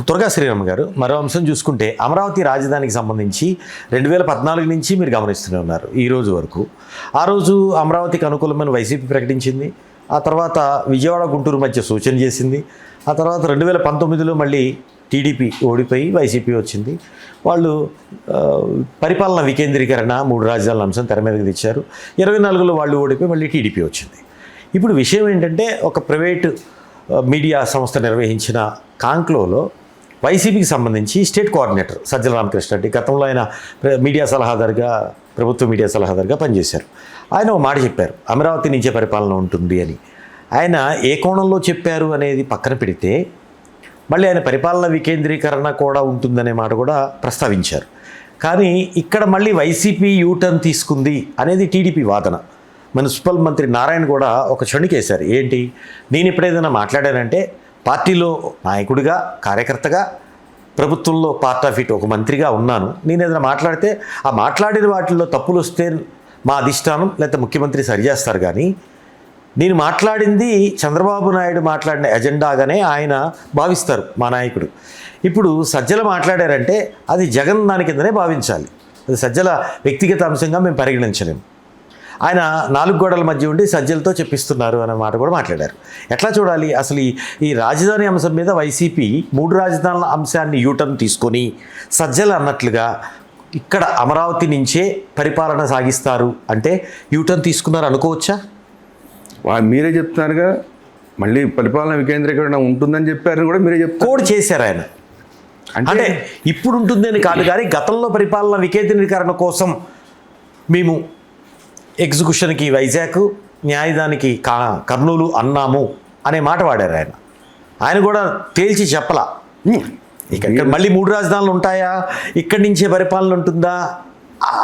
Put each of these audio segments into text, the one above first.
త్వరగా శ్రీరామ్ గారు, మరో అంశం చూసుకుంటే అమరావతి రాజధానికి సంబంధించి 2014 నుంచి మీరు గమనిస్తూనే ఉన్నారు ఈ రోజు వరకు. ఆ రోజు అమరావతికి అనుకూలమైన వైసీపీ ప్రకటించింది, ఆ తర్వాత విజయవాడ గుంటూరు మధ్య సూచన చేసింది, ఆ తర్వాత 2019లో మళ్ళీ టీడీపీ ఓడిపోయి వైసీపీ వచ్చింది. వాళ్ళు పరిపాలన వికేంద్రీకరణ 3 రాజధానుల అంశం తెర మీదకి తెచ్చారు. 24లో వాళ్ళు ఓడిపోయి మళ్ళీ టీడీపీ వచ్చింది. ఇప్పుడు విషయం ఏంటంటే, ఒక ప్రైవేటు మీడియా సంస్థ నిర్వహించిన కాంక్లోలో వైసీపీకి సంబంధించి స్టేట్ కోఆర్డినేటర్ సజ్జల రామకృష్ణ రెడ్డి, గతంలో ఆయన మీడియా సలహాదారుగా, ప్రభుత్వ మీడియా సలహాదారుగా పనిచేశారు. ఆయన ఒక మాట చెప్పారు, అమరావతి నుంచే పరిపాలన ఉంటుంది అని. ఆయన ఏ కోణంలో చెప్పారు అనేది పక్కన పెడితే, మళ్ళీ ఆయన పరిపాలన వికేంద్రీకరణ కూడా ఉంటుందనే మాట కూడా ప్రస్తావించారు. కానీ ఇక్కడ మళ్ళీ వైసీపీ యూటర్న్ తీసుకుంది అనేది టీడీపీ వాదన. మున్సిపల్ మంత్రి నారాయణ కూడా ఒక క్షణికేశారు. ఏంటి, నేను ఎప్పుడేదైనా మాట్లాడానంటే పార్టీలో నాయకుడిగా, కార్యకర్తగా, ప్రభుత్వంలో పార్ట్ ఆఫ్ ఇట్ ఒక మంత్రిగా ఉన్నాను. నేను ఏదైనా మాట్లాడితే ఆ మాట్లాడిన వాటిల్లో తప్పులు వస్తే మా అధిష్టానం లేకపోతే ముఖ్యమంత్రి సరిచేస్తారు, కానీ నేను మాట్లాడింది చంద్రబాబు నాయుడు మాట్లాడిన ఎజెండాగానే ఆయన భావిస్తారు మా నాయకుడు. ఇప్పుడు సజ్జల మాట్లాడారంటే అది జగన్ దాని కిందనే భావించాలి, అది సజ్జల వ్యక్తిగత అంశంగా మేము పరిగణించలేము. ఆయన 4 గోడల మధ్య ఉండి సజ్జలతో చెప్పిస్తున్నారు అనే మాట కూడా మాట్లాడారు. ఎట్లా చూడాలి అసలు ఈ రాజధాని అంశం మీద వైసీపీ 3 రాజధానుల అంశాన్ని యూటర్న్ తీసుకొని సజ్జలు అన్నట్లుగా ఇక్కడ అమరావతి నుంచే పరిపాలన సాగిస్తారు అంటే యూటర్న్ తీసుకున్నారు అనుకోవచ్చా? మీరే చెప్తున్నారుగా, మళ్ళీ పరిపాలన వికేంద్రీకరణ ఉంటుందని చెప్పారని కూడా మీరే చెప్తారు. కోడ్ చేశారు ఆయన. అంటే ఇప్పుడు ఉంటుందని కాదు, కానీ గతంలో పరిపాలన వికేంద్రీకరణ కోసం మేము ఎగ్జిక్యూషన్కి వైజాగ్, న్యాయదానికి కర్నూలు అన్నాము అనే మాట వాడారు ఆయన. ఆయన కూడా తేల్చి చెప్పలా, ఇక్కడ మళ్ళీ 3 రాజధానులు ఉంటాయా, ఇక్కడి నుంచే పరిపాలన ఉంటుందా,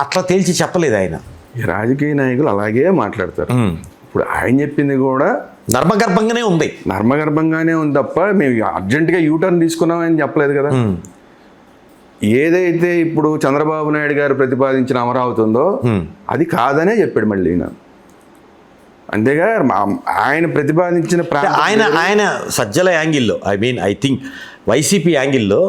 అట్లా తేల్చి చెప్పలేదు ఆయన. ఈ రాజకీయ నాయకులు అలాగే మాట్లాడతారు. ఇప్పుడు ఆయన చెప్పింది కూడా నర్మగర్భంగానే ఉంది తప్ప మేము అర్జెంటుగా యూటర్న్ తీసుకున్నామని చెప్పలేదు కదా. ఏదైతే ఇప్పుడు చంద్రబాబు నాయుడు గారు ప్రతిపాదించిన అమరావతి ఉందో అది కాదనే చెప్పాడు మళ్ళీ. అంతేగా ఆయన ప్రతిపాదించిన ఆయన సజ్జల యాంగిల్లో, ఐ థింక్ వైసీపీ యాంగిల్లో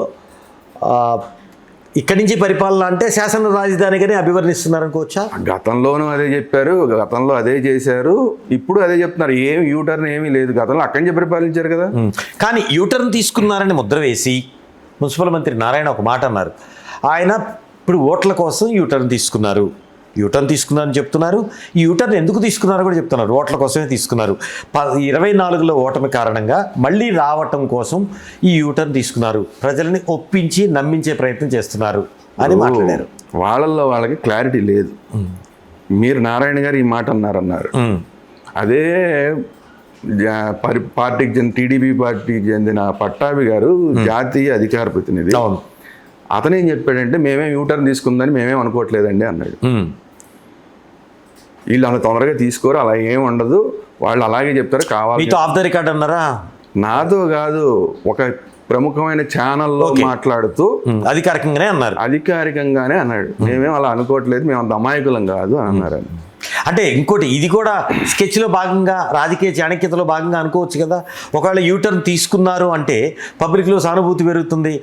ఇక్కడి నుంచి పరిపాలన అంటే శాసన రాజధానిగానే అభివర్ణిస్తున్నారు అనుకోవచ్చా? గతంలోనూ అదే చెప్పారు, గతంలో అదే చేశారు, ఇప్పుడు అదే చెప్తున్నారు. ఏం యూటర్న్ ఏమీ లేదు, గతంలో అక్కడి నుంచి పరిపాలించారు కదా. కానీ యూటర్న్ తీసుకున్నారని ముద్ర వేసి మున్సిపల్ మంత్రి నారాయణ ఒక మాట అన్నారు. ఆయన ఇప్పుడు ఓట్ల కోసం యూటర్న్ తీసుకున్నారని చెప్తున్నారు. ఈ యూటర్న్ ఎందుకు తీసుకున్నారో కూడా చెప్తున్నారు. ఓట్ల కోసమే తీసుకున్నారు. 24లో ఓటమి కారణంగా మళ్ళీ రావటం కోసం ఈ యూటర్న్ తీసుకున్నారు, ప్రజల్ని ఒప్పించి నమ్మించే ప్రయత్నం చేస్తున్నారు అని మాట్లాడారు. వాళ్ళకి క్లారిటీ లేదు. మీరు నారాయణ గారు ఈ మాట అన్నారు. అదే పార్టీకి చెందిన టీడీపీ పార్టీకి చెందిన పట్టాభి గారు జాతీయ అధికార ప్రతినిధి. అతనేం చెప్పాడంటే మేమేం యూటర్న్ తీసుకుందని మేమేం అనుకోవట్లేదండి అన్నాడు. వీళ్ళు అంత తొందరగా తీసుకోరు, అలా ఏం ఉండదు, వాళ్ళు అలాగే చెప్తారు. కావాలి ఆఫ్ ద రికార్డ్ అన్నారా? నాతో కాదు, ఒక ప్రముఖమైన ఛానల్లో మాట్లాడుతూ అధికారికంగానే అన్నాడు. మేమేం అలా అనుకోవట్లేదు, మేము అంత అమాయకులం కాదు అని అన్నారు. అంటే ఇంకోటి, ఇది కూడా స్కెచ్లో భాగంగా, రాజకీయ చాణక్యతలో భాగంగా అనుకోవచ్చు కదా. ఒకవేళ యూటర్న్ తీసుకున్నారు అంటే పబ్లిక్లో సానుభూతి పెరుగుతుంది,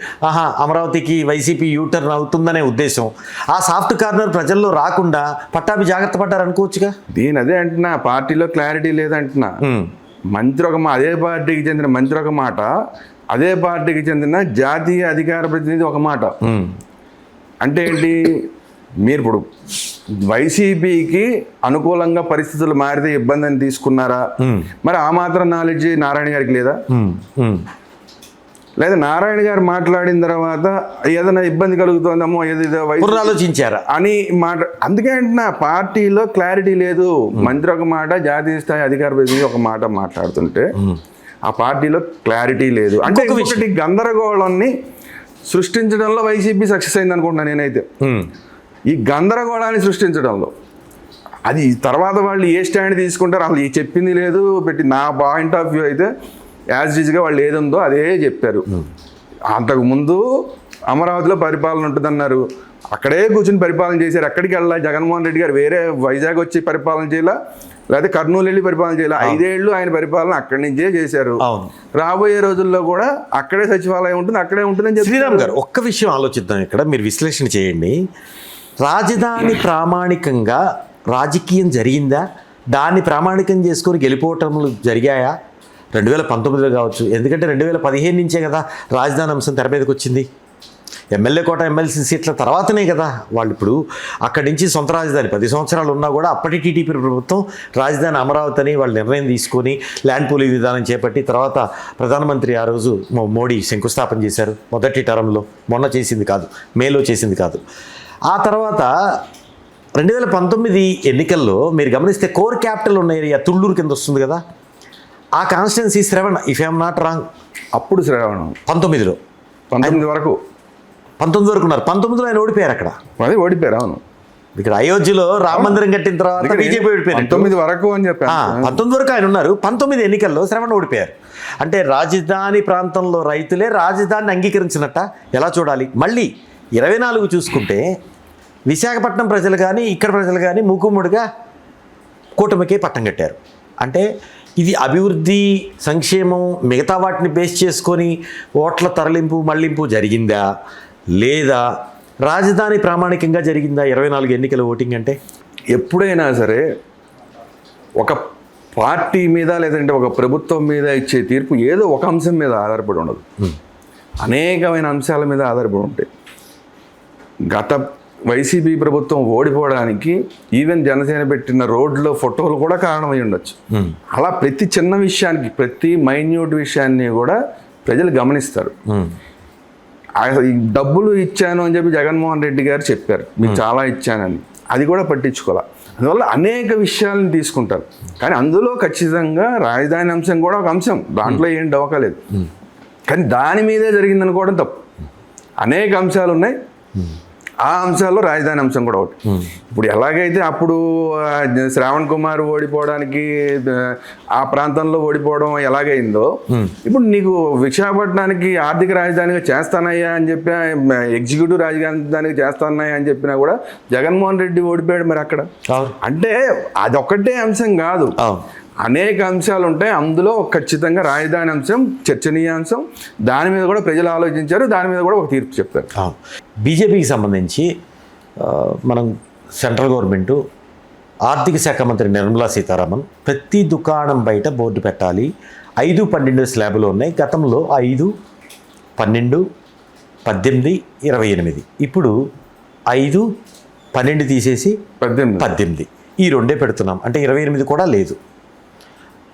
అమరావతికి వైసీపీ యూటర్న్ అవుతుందనే ఉద్దేశం. ఆ సాఫ్ట్ కార్నర్ ప్రజల్లో రాకుండా పట్టాభి జాగ్రత్త పడ్డారు అనుకోవచ్చుగా. అదే అంటున్నా, పార్టీలో క్లారిటీ లేదంటున్నా. మంత్రి అదే పార్టీకి చెందిన మంత్రి ఒక మాట, అదే పార్టీకి చెందిన జాతీయ అధికార ప్రతినిధి ఒక మాట. అంటే ఏంటి, మీరు ఇప్పుడు వైసీపీకి అనుకూలంగా పరిస్థితులు మారితే ఇబ్బంది అని తీసుకున్నారా? మరి ఆ మాత్రం నాలెడ్జ్ నారాయణ గారికి లేదా? లేదా నారాయణ గారు మాట్లాడిన తర్వాత ఏదైనా ఇబ్బంది కలుగుతుందేమో ఆలోచించారా అని అందుకే అంటున్నా, పార్టీలో క్లారిటీ లేదు. మంత్రి ఒక మాట, జాతీయ స్థాయి అధికార ప్రతినిధి ఒక మాట మాట్లాడుతుంటే ఆ పార్టీలో క్లారిటీ లేదు. అంటే ఒకటి గందరగోళాన్ని సృష్టించడంలో వైసీపీ సక్సెస్ అయింది అనుకుంటున్నాను నేనైతే. ఈ గందరగోళాన్ని సృష్టించడంలో అది తర్వాత వాళ్ళు ఏ స్టాండ్ తీసుకుంటారు అసలు చెప్పింది లేదు. నా పాయింట్ ఆఫ్ వ్యూ అయితే యాజ్ ఈజ్గా వాళ్ళు ఏదుందో అదే చెప్పారు. అంతకుముందు అమరావతిలో పరిపాలన ఉంటుందన్నారు, అక్కడే కూర్చుని పరిపాలన చేశారు. ఎక్కడికి వెళ్ళాలి, జగన్మోహన్ రెడ్డి గారు వేరే వైజాగ్ వచ్చి పరిపాలన చేయాల, లేకపోతే కర్నూలు వెళ్ళి పరిపాలన చేయాలి. 5 ఏళ్ళు ఆయన పరిపాలన అక్కడి నుంచే చేశారు. అవును. రాబోయే రోజుల్లో కూడా అక్కడే సచివాలయం ఉంటుంది, అక్కడే ఉంటుందని చెప్పి శ్రీరామ్ గారు ఒక్క విషయం ఆలోచిద్దాం. ఇక్కడ మీరు విశ్లేషణ చేయండి. రాజధాని ప్రామాణికంగా రాజకీయం జరిగిందా? దాన్ని ప్రామాణికం చేసుకొని గెలిపోవటంలు జరిగాయా? 2019లో కావచ్చు, ఎందుకంటే 2015 నుంచే కదా రాజధాని అంశం తెర మీదకి వచ్చింది. ఎమ్మెల్యే కోట, ఎమ్మెల్సీ సీట్ల తర్వాతనే కదా వాళ్ళు ఇప్పుడు అక్కడి నుంచి సొంత రాజధాని 10 సంవత్సరాలు ఉన్నా కూడా అప్పటి టీడీపీ ప్రభుత్వం రాజధాని అమరావతి అని వాళ్ళు నిర్ణయం తీసుకొని ల్యాండ్ పూలింగ్ విధానం చేపట్టి తర్వాత ప్రధానమంత్రి ఆ రోజు మోడీ శంకుస్థాపన చేశారు మొదటి టర్మ్లో. మొన్న చేసింది కాదు, మేలో చేసింది కాదు. ఆ తర్వాత 2019 ఎన్నికల్లో మీరు గమనిస్తే కోర్ క్యాపిటల్ ఉన్న ఏరియా తుళ్ళూరు కింద వస్తుంది కదా, ఆ constituency Shravan, if I'm not wrong, అప్పుడు శ్రావణం 19లో 19 వరకు 19 వరకు ఉన్నారు. 19లో ఆయన ఓడిపోయారు అక్కడ. అది ఓడిపోయారు. అవును, ఇక్కడ అయోధ్యలో రామ మందిరం కట్టిన తర్వాత బీజేపీ ఓడిపోయారు. 19 వరకు అని చెప్పాను. 19 వరకు ఆయన ఉన్నారు. 19 ఎన్నికల్లో శ్రవణ్ ఓడిపోయారు. అంటే రాజధాని ప్రాంతంలో రైతులే రాజధానిని అంగీకరించినట్ట ఎలా చూడాలి? మళ్ళీ 24 చూసుకుంటే విశాఖపట్నం ప్రజలు కానీ ఇక్కడ ప్రజలు కానీ మూకుమ్మడిగా కూటమికే పట్టం కట్టారు. అంటే ఇది అభివృద్ధి, సంక్షేమం మిగతా వాటిని బేస్ చేసుకొని ఓట్ల తరలింపు మళ్లింపు జరిగిందా లేదా రాజధాని ప్రామాణికంగా జరిగిందా 24 ఎన్నికల ఓటింగ్? అంటే ఎప్పుడైనా సరే ఒక పార్టీ మీద లేదంటే ఒక ప్రభుత్వం మీద ఇచ్చే తీర్పు ఏదో ఒక అంశం మీద ఆధారపడి ఉండదు, అనేకమైన అంశాల మీద ఆధారపడి ఉంటాయి. గత వైసీపీ ప్రభుత్వం ఓడిపోవడానికి ఈవెన్ జనసేన పెట్టిన రోడ్లో ఫోటోలు కూడా కారణమై ఉండొచ్చు. అలా ప్రతి చిన్న విషయానికి, ప్రతి మైన్యూట్ విషయాన్ని కూడా ప్రజలు గమనిస్తారు. ఈ డబ్బులు ఇచ్చాను అని చెప్పి జగన్మోహన్ రెడ్డి గారు చెప్పారు, మీకు చాలా ఇచ్చానని, అది కూడా పట్టించుకోవాలి. అందువల్ల అనేక విషయాలను తీసుకుంటారు. కానీ అందులో ఖచ్చితంగా రాజధాని అంశం కూడా ఒక అంశం, దాంట్లో ఏం డవకలేదు. కానీ దాని మీదే జరిగిందనుకోవడం తప్పు. అనేక అంశాలు ఉన్నాయి, ఆ అంశాల్లో రాజధాని అంశం కూడా ఒకటి. ఇప్పుడు ఎలాగైతే అప్పుడు శ్రావణ్ కుమార్ ఓడిపోవడానికి ఆ ప్రాంతంలో ఓడిపోవడం ఎలాగైందో, ఇప్పుడు నీకు విశాఖపట్నానికి ఆర్థిక రాజధానిగా చేస్తానయ్యా అని చెప్పి, ఎగ్జిక్యూటివ్ రాజధానిగా చేస్తానయ్యా అని చెప్పినా కూడా జగన్మోహన్ రెడ్డి ఓడిపోయాడు. మరి అక్కడ అంటే అదొక్కటే అంశం కాదు, అనేక అంశాలు ఉంటాయి. అందులో ఖచ్చితంగా రాజధాని అంశం చర్చనీయాంశం. దాని మీద కూడా ప్రజలు ఆలోచించారు, దాని మీద కూడా ఒక తీర్పు చెప్పారు. బీజేపీకి సంబంధించి మనం సెంట్రల్ గవర్నమెంటు ఆర్థిక శాఖ మంత్రి నిర్మలా సీతారామన్ ప్రతి దుకాణం బయట బోర్డు పెట్టాలి, 5, 12 స్లాబులు ఉన్నాయి. గతంలో 5, 12, 18, 28. ఇప్పుడు 5, 12 తీసేసి 18 ఈ రెండే పెడుతున్నాం. అంటే 28 కూడా లేదు.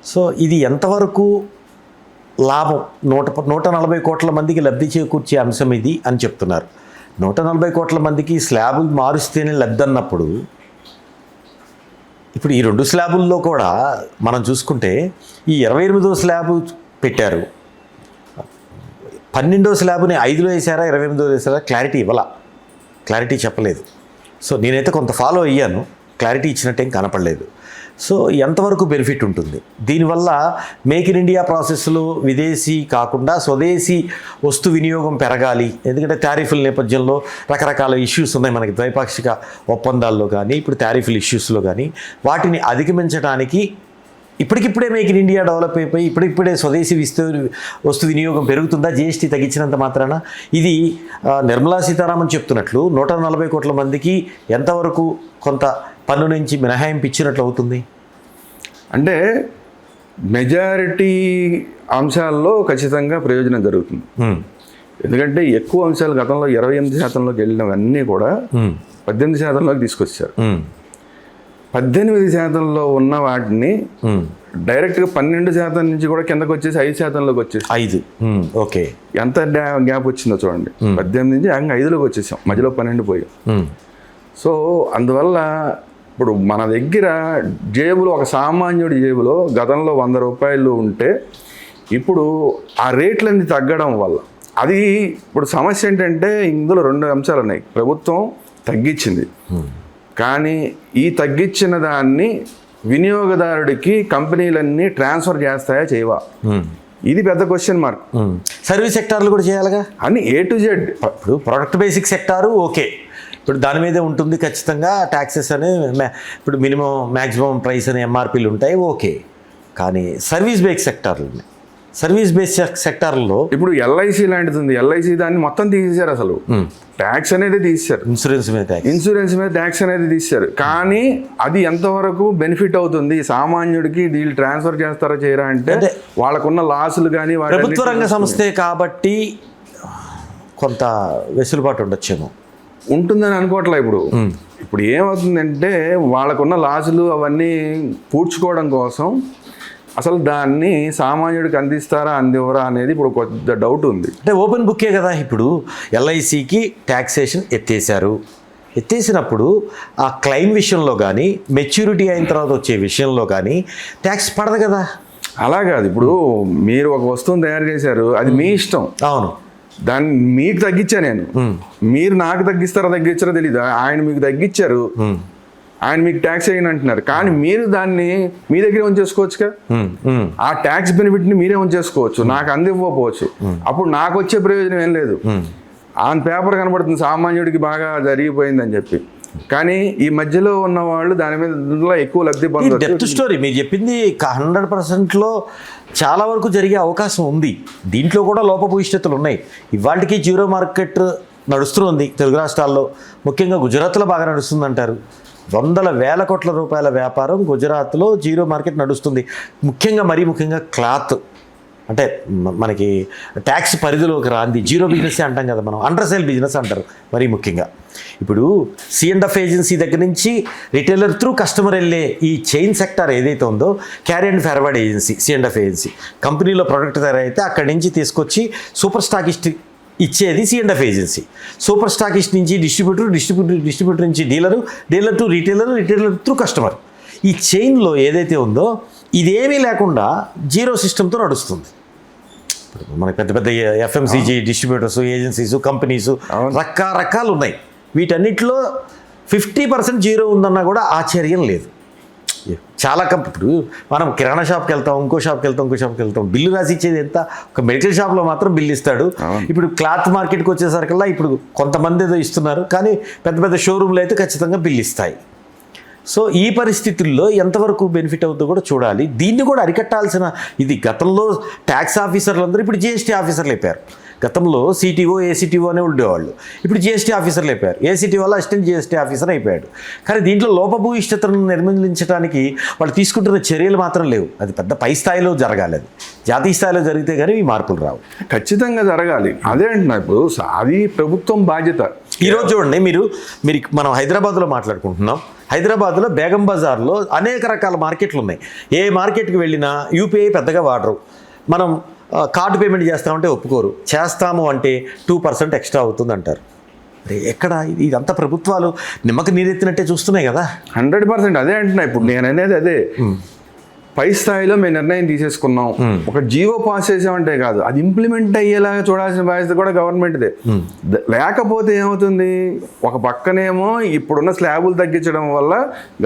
సో ఇది ఎంతవరకు లాభం? 140 కోట్ల మందికి లబ్ధి చేకూర్చే అంశం ఇది అని చెప్తున్నారు. 140 కోట్ల మందికి స్లాబులు మారుస్తేనే లబ్ధి అన్నప్పుడు ఇప్పుడు ఈ 2 స్లాబుల్లో కూడా మనం చూసుకుంటే ఈ 28వ స్లాబు పెట్టారు, 12వ స్లాబుని 5లో వేసారా 28లో వేసారా క్లారిటీ ఇవ్వాల, క్లారిటీ చెప్పలేదు. సో నేనైతే కొంత ఫాలో అయ్యాను, క్లారిటీ ఇచ్చినట్టేం కనపడలేదు. సో ఎంతవరకు బెనిఫిట్ ఉంటుంది దీనివల్ల? మేక్ ఇన్ ఇండియా ప్రాసెస్లో విదేశీ కాకుండా స్వదేశీ వస్తు వినియోగం పెరగాలి. ఎందుకంటే టారిఫ్ల నేపథ్యంలో రకరకాల ఇష్యూస్ ఉన్నాయి మనకి, ద్వైపాక్షిక ఒప్పందాల్లో కానీ ఇప్పుడు టారిఫ్ల ఇష్యూస్లో కానీ. వాటిని అధిగమించడానికి ఇప్పటికిప్పుడే మేక్ ఇన్ ఇండియా డెవలప్ అయిపోయి ఇప్పుడిప్పుడే స్వదేశీ వస్తు వినియోగం పెరుగుతుందా జీఎస్టీ తగ్గించినంత మాత్రాన? ఇది నిర్మలా సీతారామన్ చెప్తున్నట్లు 140 కోట్ల మందికి ఎంతవరకు కొంత పన్ను నుంచి మినహాయింపు ఇచ్చినట్లు అవుతుంది? అంటే మెజారిటీ అంశాల్లో ఖచ్చితంగా ప్రయోజనం జరుగుతుంది. ఎందుకంటే ఎక్కువ అంశాలు గతంలో 28%లోకి వెళ్ళినవన్నీ కూడా 18%లోకి తీసుకొచ్చారు. 18% ఉన్న వాటిని డైరెక్ట్గా 12% నుంచి కూడా కిందకు వచ్చేసి 5%లోకి వచ్చేసి 5. ఓకే, ఎంత గ్యాప్ వచ్చిందో చూడండి. 18 నుంచి 5లోకి వచ్చేసాం, మధ్యలో 12 పోయాం. సో అందువల్ల ఇప్పుడు మన దగ్గర జేబులో, ఒక సామాన్యుడి జేబులో గతంలో 100 రూపాయలు ఉంటే ఇప్పుడు ఆ రేట్లన్నీ తగ్గడం వల్ల అది ఇప్పుడు సమస్య ఏంటంటే ఇందులో 2 అంశాలు ఉన్నాయి. ప్రభుత్వం తగ్గించింది, కానీ ఈ తగ్గించిన దాన్ని వినియోగదారుడికి కంపెనీలన్నీ ట్రాన్స్ఫర్ చేస్తాయా చేయవా, ఇది పెద్ద క్వశ్చన్ మార్క్. సర్వీస్ సెక్టార్లు కూడా చేయాలిగా, అన్ని A to Z. ఇప్పుడు ప్రొడక్ట్ బేసిక్ సెక్టారు ఓకే, ఇప్పుడు దాని మీదే ఉంటుంది ఖచ్చితంగా ట్యాక్సెస్ అని ఇప్పుడు మినిమం మ్యాక్సిమం ప్రైస్ అని ఎంఆర్పీలు ఉంటాయి, ఓకే. కానీ సర్వీస్ బేస్డ్ సెక్టార్లు ఉన్నాయి. సర్వీస్ బేస్డ్ సెక్టార్లో ఇప్పుడు ఎల్ఐసి లాంటిది ఉంది. ఎల్ఐసి దాన్ని మొత్తం తీసేశారు. అసలు ట్యాక్స్ అనేది తీసేశారు. ఇన్సూరెన్స్ మీద ట్యాక్స్ అనేది తీసేశారు. కానీ అది ఎంతవరకు బెనిఫిట్ అవుతుంది సామాన్యుడికి? వీళ్ళు ట్రాన్స్ఫర్ చేస్తారా చేయరా అంటే వాళ్ళకున్న లాసులు కానీ ప్రభుత్వ రంగ సంస్థే కాబట్టి కొంత వెసులుబాటు ఉండొచ్చేమో. ఉంటుందని అనుకోవట్లే. ఇప్పుడు ఏమవుతుందంటే వాళ్ళకున్న లాసులు అవన్నీ పూడ్చుకోవడం కోసం అసలు దాన్ని సామాన్యుడికి అందిస్తారా అందివరా అనేది ఇప్పుడు కొద్ది డౌట్ ఉంది. అంటే ఓపెన్ బుక్కే కదా. ఇప్పుడు ఎల్ఐసికి ట్యాక్సేషన్ ఎత్తేసినప్పుడు ఆ క్లెయిమ్ విషయంలో కానీ మెచ్యూరిటీ అయిన తర్వాత వచ్చే విషయంలో కానీ ట్యాక్స్ పడదు కదా. అలా కాదు. ఇప్పుడు మీరు ఒక వస్తువుని తయారు చేశారు, అది మీ ఇష్టం. అవును, దాన్ని మీకు తగ్గించా నేను, మీరు నాకు తగ్గిస్తారో తెలీదు. ఆయన మీకు తగ్గించారు, ఆయన మీకు ట్యాక్స్ వేయని అంటున్నారు. కానీ మీరు దాన్ని మీ దగ్గరే ఉంచేసుకోవచ్చుగా. ఆ ట్యాక్స్ బెనిఫిట్ని మీరే ఉంచేసుకోవచ్చు, నాకు అందివ్వకపోవచ్చు. అప్పుడు నాకు వచ్చే ప్రయోజనం ఏం లేదు. ఆన్ పేపర్ కనబడుతుంది సామాన్యుడికి బాగా జరిగిపోయిందని చెప్పి. కానీ ఈ మధ్యలో ఉన్న వాళ్ళు దాని మీద ఎక్కువ లబ్ధి పొందవచ్చు. డెప్త్ స్టోరీ మీరు చెప్పింది 100%లో చాలా వరకు జరిగే అవకాశం ఉంది. దీంట్లో కూడా లోపభూయిష్టతలు ఉన్నాయి. ఇవాళకి జీరో మార్కెట్ నడుస్తుంది తెలుగు రాష్ట్రాల్లో, ముఖ్యంగా గుజరాత్లో బాగా నడుస్తుంది అంటారు. వందల వేల కోట్ల రూపాయల వ్యాపారం గుజరాత్లో జీరో మార్కెట్ నడుస్తుంది. మరీ ముఖ్యంగా క్లాత్ అంటే మనకి ట్యాక్స్ పరిధిలోకి రాంది జీరో బిజినెస్ అంటాం కదా మనం, అండర్ సేల్ బిజినెస్ అంటారు. మరీ ముఖ్యంగా ఇప్పుడు C&F ఏజెన్సీ దగ్గర నుంచి రిటైలర్ త్రూ కస్టమర్ వెళ్ళే ఈ చైన్ సెక్టార్ ఏదైతే ఉందో, carry and forward agency C&F agency, కంపెనీలో ప్రోడక్ట్ తయారైతే అక్కడి నుంచి తీసుకొచ్చి సూపర్ స్టాకిస్ట్ ఇచ్చేది C&F ఏజెన్సీ. సూపర్ స్టాకిస్ట్ నుంచి డిస్ట్రిబ్యూటర్ నుంచి dealer to retailer through customer. ఈ చైన్లో ఏదైతే ఉందో ఇదేమీ లేకుండా జీరో సిస్టమ్తో నడుస్తుంది. మనకి పెద్ద పెద్ద FMCG డిస్ట్రిబ్యూటర్స్, ఏజెన్సీస్, కంపెనీస్ రకరకాలు ఉన్నాయి. వీటన్నిటిలో 50% జీరో ఉందన్నా కూడా ఆశ్చర్యం లేదు. చాలా ఇప్పుడు మనం కిరాణా షాప్కి వెళ్తాం, ఇంకో షాప్కి వెళ్తాం, బిల్లు రాసి ఇచ్చేది ఎంత? ఒక మెడికల్ షాప్లో మాత్రం బిల్లు ఇస్తాడు. ఇప్పుడు క్లాత్ మార్కెట్కి వచ్చేసరికల్లా ఇప్పుడు కొంతమంది ఏదో ఇస్తున్నారు, కానీ పెద్ద పెద్ద షోరూమ్లు అయితే ఖచ్చితంగా బిల్లు ఇస్తాయి. సో ఈ పరిస్థితుల్లో ఎంతవరకు బెనిఫిట్ అవుతుందో కూడా చూడాలి. దీన్ని కూడా అరికట్టాల్సిన ఇది. గతంలో ట్యాక్స్ ఆఫీసర్లు అందరూ ఇప్పుడు GST ఆఫీసర్లు అయిపోయారు. గతంలో CTO, ACTO అనే ఉండేవాళ్ళు, ఇప్పుడు GST ఆఫీసర్లు అయిపోయారు. ACT వల్ల అసిస్టెంట్ GST ఆఫీసర్ అయిపోయాడు. కానీ దీంట్లో లోపభూయిష్టతను నిర్మూలించడానికి వాళ్ళు తీసుకుంటున్న చర్యలు మాత్రం లేవు. అది పెద్ద పై స్థాయిలో జరగాలి. అది జాతీయ స్థాయిలో జరిగితే కానీ ఈ మార్పులు రావు. ఖచ్చితంగా జరగాలి. అదే అంటున్నా. ఇప్పుడు అది ప్రభుత్వం బాధ్యత. ఈరోజు చూడండి, మీరు మనం హైదరాబాద్లో మాట్లాడుకుంటున్నాం. హైదరాబాద్లో బేగం బజార్లో అనేక రకాల మార్కెట్లు ఉన్నాయి. ఏ మార్కెట్కి వెళ్ళినా UPI పెద్దగా వాడరు. మనం కార్డు పేమెంట్ చేస్తామంటే ఒప్పుకోరు. చేస్తాము అంటే 2% ఎక్స్ట్రా అవుతుంది అంటారు. ఎక్కడ ఇదంతా ప్రభుత్వాలు నిమ్మకి నీరెత్తినట్టే చూస్తున్నాయి కదా. 100% అదే అంటున్నా. ఇప్పుడు నేను అనేది అదే, పై స్థాయిలో మేము నిర్ణయం తీసేసుకున్నాం, ఒక జీవో పాస్ చేసామంటే కాదు, అది ఇంప్లిమెంట్ అయ్యేలాగా చూడాల్సిన బాధ్యత కూడా గవర్నమెంట్దే. లేకపోతే ఏమవుతుంది, ఒక పక్కనేమో ఇప్పుడున్న స్లాబులు తగ్గించడం వల్ల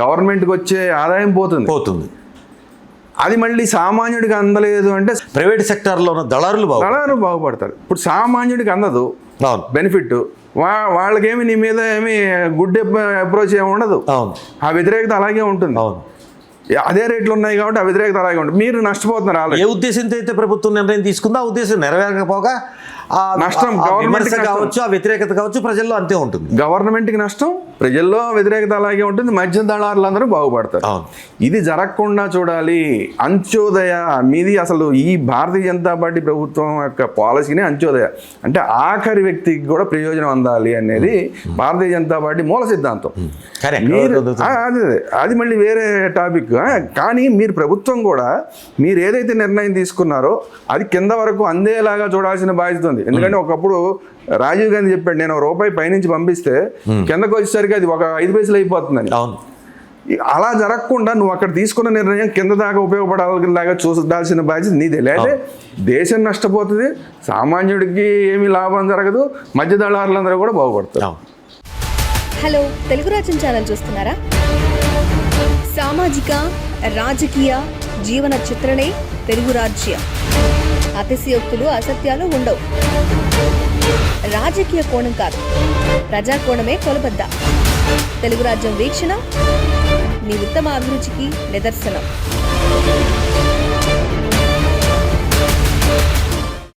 గవర్నమెంట్కి వచ్చే ఆదాయం పోతుంది. అది మళ్ళీ సామాన్యుడికి అందలేదు అంటే ప్రైవేట్ సెక్టార్లో ఉన్న దళారులు బాగుపడతారు. ఇప్పుడు సామాన్యుడికి అందదు బెనిఫిట్, వాళ్ళకేమి నీ మీద ఏమి గుడ్ అప్రోచ్ ఏమి ఉండదు. ఆ వ్యతిరేకత అలాగే ఉంటుంది. అదే రేట్లు ఉన్నాయి కాబట్టి ఆ వ్యతిరేకత అలాగే ఉంటుంది. మీరు నష్టపోతున్నారు. ఏ ఉద్దేశంతో అయితే ప్రభుత్వం నిర్ణయం తీసుకుందో ఆ ఉద్దేశం నెరవేరకపోగా నష్టం గవర్నమెంట్ కావచ్చు, ఆ వ్యతిరేకత కావచ్చు, ప్రజల్లో అంతే ఉంటుంది. గవర్నమెంట్కి నష్టం, ప్రజల్లో వ్యతిరేకత అలాగే ఉంటుంది. మధ్య దళారులందరూ బాగుపడతారు. ఇది జరగకుండా చూడాలి. అంత్యోదయ మీది అసలు ఈ భారతీయ జనతా పార్టీ ప్రభుత్వం యొక్క పాలసీనే అంత్యోదయ, అంటే ఆఖరి వ్యక్తికి కూడా ప్రయోజనం అందాలి అనేది భారతీయ జనతా పార్టీ మూల సిద్ధాంతం. అది మళ్ళీ వేరే టాపిక్. కానీ మీరు ప్రభుత్వం కూడా మీరు ఏదైతే నిర్ణయం తీసుకున్నారో అది కింద వరకు అందేలాగా చూడాల్సిన బాధ్యత ఉంది. ఎందుకంటే ఒకప్పుడు రాజీవ్ గాంధీ చెప్పాడు, నేను ₹1 పైనుంచి పంపిస్తే కిందకు వచ్చేసరికి అది ఒక 5 పైసలు అయిపోతుందని. అలా జరగకుండా నువ్వు అక్కడ తీసుకున్న నిర్ణయం కింద దాకా ఉపయోగపడాలాగా చూడాల్సిన బాధ్యత నీదే. లేదా దేశం నష్టపోతుంది, సామాన్యుడికి ఏమీ లాభం జరగదు, మధ్య దళారులందరూ కూడా బాగుపడతారు. హలో, తెలుగు రాజ్యం ఛానల్ చూస్తున్నారా? సామాజిక, రాజకీయ, జీవన చిత్రణే తెలుగు రాజ్యం. అతిశయోక్తులు, అసత్యాలు ఉండవు. రాజకీయ కోణం కాదు, ప్రజా కోణమే కొలబద్ద. తెలుగు రాజ్యం వీక్షణ మీ ఉత్తమ అభిరుచికి నిదర్శనం.